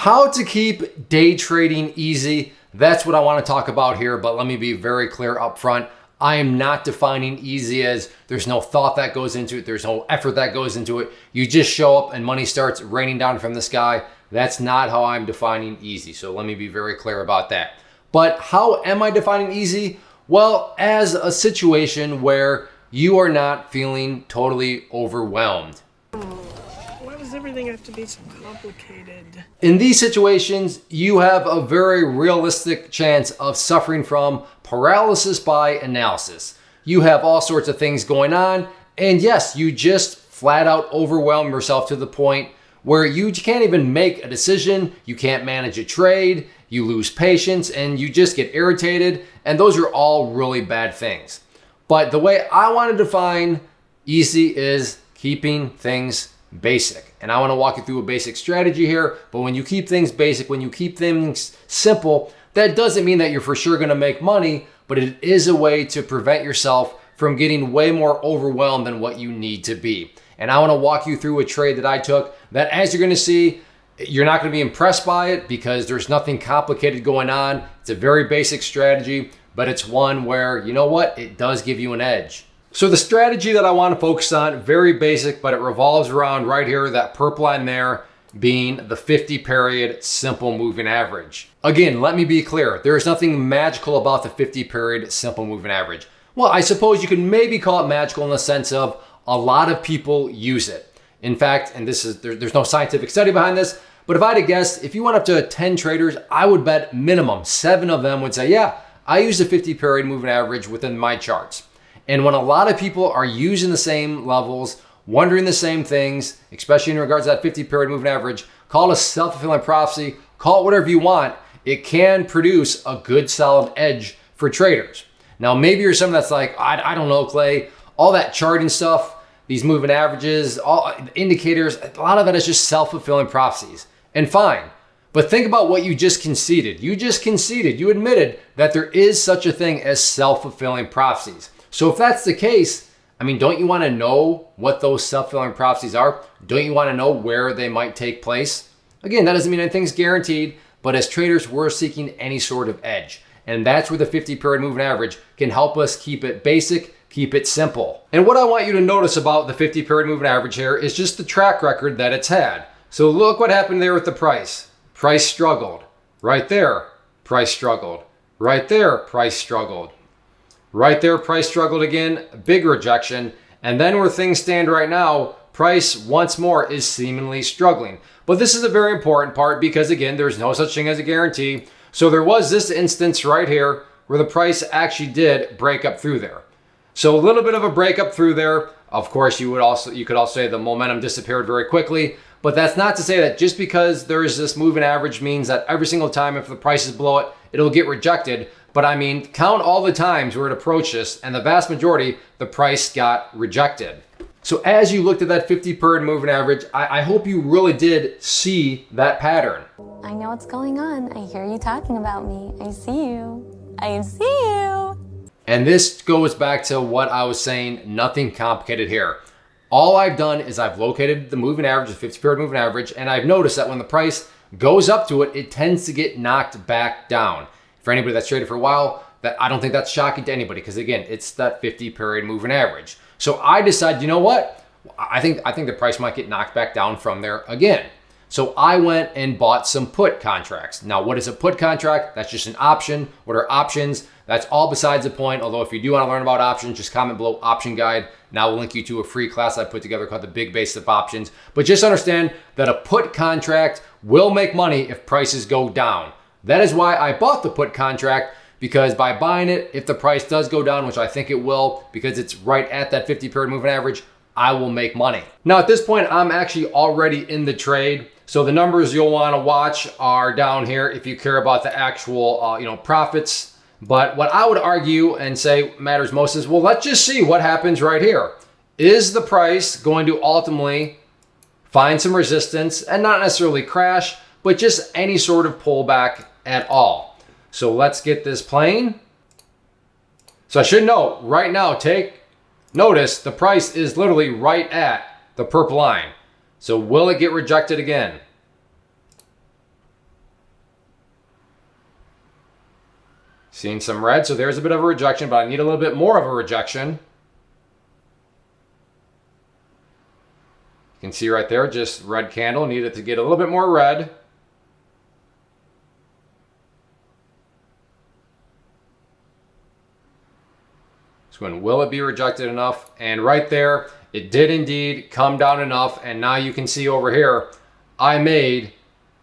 How to keep day trading easy. That's what I want to talk about here, but let me be very clear up front. I am not defining easy as there's no thought that goes into it. There's no effort that goes into it. You just show up and money starts raining down from the sky. That's not how I'm defining easy. So let me be very clear about that. But how am I defining easy? Well, as a situation where you are not feeling totally overwhelmed. Why does everything have to be so complicated? In these situations, you have a very realistic chance of suffering from paralysis by analysis. You have all sorts of things going on, and yes, you just flat out overwhelm yourself to the point where you can't even make a decision, you can't manage a trade, you lose patience, and you just get irritated, and those are all really bad things. But the way I want to define easy is keeping things basic. And I want to walk you through a basic strategy here, but when you keep things basic, when you keep things simple, that doesn't mean that you're for sure going to make money, but it is a way to prevent yourself from getting way more overwhelmed than what you need to be. And I want to walk you through a trade that I took that, as you're going to see, you're not going to be impressed by it because there's nothing complicated going on. It's a very basic strategy, but it's one where, you know what, it does give you an edge. So the strategy that I want to focus on, very basic, but it revolves around right here, that purple line there being the 50-period simple moving average. Again, let me be clear. There is nothing magical about the 50-period simple moving average. Well, I suppose you could maybe call it magical in the sense of a lot of people use it. In fact, and this is there's no scientific study behind this, but if I had to guess, if you went up to 10 traders, I would bet minimum 7 of them would say, yeah, I use the 50-period moving average within my charts. And when a lot of people are using the same levels, wondering the same things, especially in regards to that 50-period moving average, call it a self-fulfilling prophecy, call it whatever you want, it can produce a good solid edge for traders. Now, maybe you're someone that's like, I don't know, Clay, all that charting stuff, these moving averages, all indicators, a lot of that is just self-fulfilling prophecies. And fine, but think about what you just conceded. You just conceded, you admitted that there is such a thing as self-fulfilling prophecies. So if that's the case, I mean, don't you want to know what those self-fulfilling prophecies are? Don't you want to know where they might take place? Again, that doesn't mean anything's guaranteed, but as traders, we're seeking any sort of edge. And that's where the 50-period moving average can help us keep it basic, keep it simple. And what I want you to notice about the 50-period moving average here is just the track record that it's had. So look what happened there with the price. Price struggled. Right there, price struggled. Right there, price struggled. Right there, price struggled again, big rejection. And then where things stand right now, price once more is seemingly struggling. But this is a very important part because, again, there's no such thing as a guarantee. So there was this instance right here where the price actually did break up through there. So a little bit of a breakup through there. Of course, you could also say the momentum disappeared very quickly. But that's not to say that just because there is this moving average means that every single time if the price is below it, it'll get rejected. But I mean, count all the times where it approached this, and the vast majority, the price got rejected. So as you looked at that 50-period moving average, I hope you really did see that pattern. I know what's going on. I hear you talking about me. I see you. I see you. And this goes back to what I was saying, nothing complicated here. All I've done is I've located the moving average, the 50-period moving average, and I've noticed that when the price goes up to it, it tends to get knocked back down. For anybody that's traded for a while, that I don't think that's shocking to anybody because, again, it's that 50-period moving average. So I decided, you know what? I think the price might get knocked back down from there again. So I went and bought some put contracts. Now, what is a put contract? That's just an option. What are options? That's all besides the point. Although if you do want to learn about options, just comment below option guide. Now we'll link you to a free class I put together called the Big Base of Options. But just understand that a put contract will make money if prices go down. That is why I bought the put contract, because by buying it, if the price does go down, which I think it will, because it's right at that 50-period moving average, I will make money. Now at this point, I'm actually already in the trade. So the numbers you'll want to watch are down here if you care about the actual profits. But what I would argue and say matters most is, well, let's just see what happens right here. Is the price going to ultimately find some resistance and not necessarily crash, but just any sort of pullback at all? So let's get this playing. So I should note right now, take notice the price is literally right at the purple line. So will it get rejected again? Seeing some red, so there's a bit of a rejection, but I need a little bit more of a rejection. You can see right there, just red candle, needed to get a little bit more red. So when will it be rejected enough? And right there, it did indeed come down enough. And now you can see over here, I made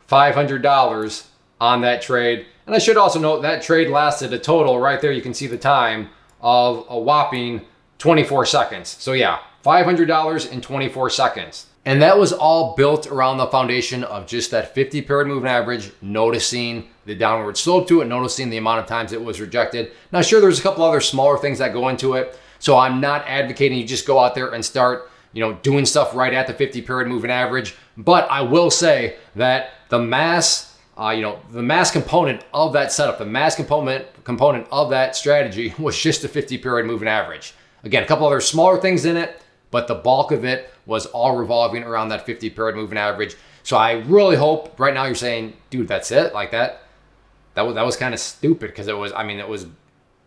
$500 on that trade. And I should also note that trade lasted a total, right there you can see the time, of a whopping 24 seconds. So yeah, $500 in 24 seconds. And that was all built around the foundation of just that 50 period moving average, noticing the downward slope to it, noticing the amount of times it was rejected. Now, sure, there's a couple other smaller things that go into it. So I'm not advocating you just go out there and start, doing stuff right at the 50 period moving average. But I will say that the mass component of that setup, the mass component of that strategy was just the 50 period moving average. Again, a couple other smaller things in it, but the bulk of it was all revolving around that 50 period moving average. So I really hope right now you're saying, dude, that's it, like that was kind of stupid, because it was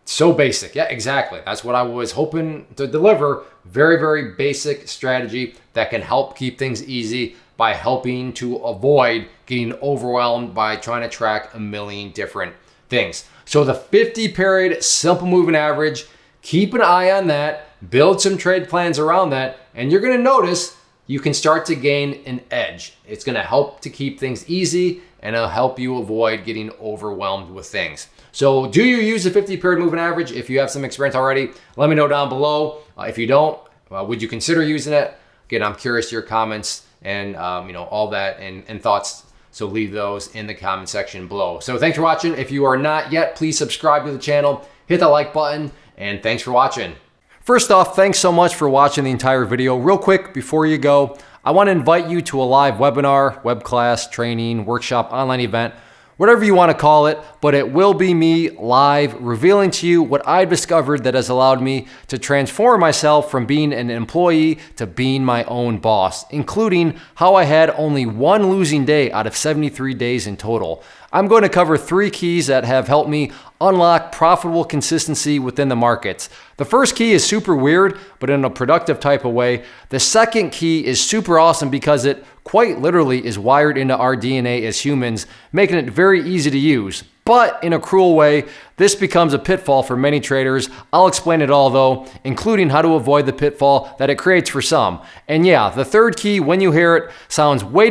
so basic. Yeah, exactly. That's what I was hoping to deliver. Very, very basic strategy that can help keep things easy by helping to avoid getting overwhelmed by trying to track a million different things. So the 50 period simple moving average, keep an eye on that, build some trade plans around that, and you're going to notice you can start to gain an edge. It's going to help to keep things easy, and it'll help you avoid getting overwhelmed with things. So do you use the 50 period moving average? If you have some experience already, let me know down below. If you don't, would you consider using it? Again, I'm curious to your comments and all that and thoughts. So leave those in the comment section below. So thanks for watching. If you are not yet, please subscribe to the channel, hit the like button, and thanks for watching. First off, thanks so much for watching the entire video. Real quick, before you go, I want to invite you to a live webinar, web class, training, workshop, online event, whatever you want to call it, but it will be me live revealing to you what I've discovered that has allowed me to transform myself from being an employee to being my own boss, including how I had only one losing day out of 73 days in total. I'm going to cover 3 keys that have helped me unlock profitable consistency within the markets. The first key is super weird, but in a productive type of way. The second key is super awesome because it quite literally is wired into our DNA as humans, making it very easy to use. But in a cruel way, this becomes a pitfall for many traders. I'll explain it all though, including how to avoid the pitfall that it creates for some. And yeah, the third key, when you hear it, sounds way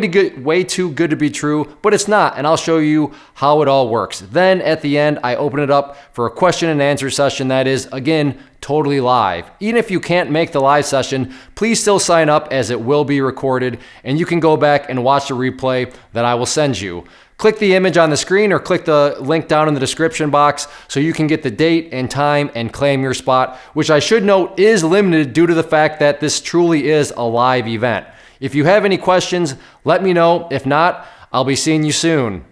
too good to be true, but it's not, and I'll show you how it all works. Then at the end, I open it up for a question and answer session that is, again, totally live. Even if you can't make the live session, please still sign up as it will be recorded, and you can go back and watch the replay that I will send you. Click the image on the screen or click the link down in the description box so you can get the date and time and claim your spot, which I should note is limited due to the fact that this truly is a live event. If you have any questions, let me know. If not, I'll be seeing you soon.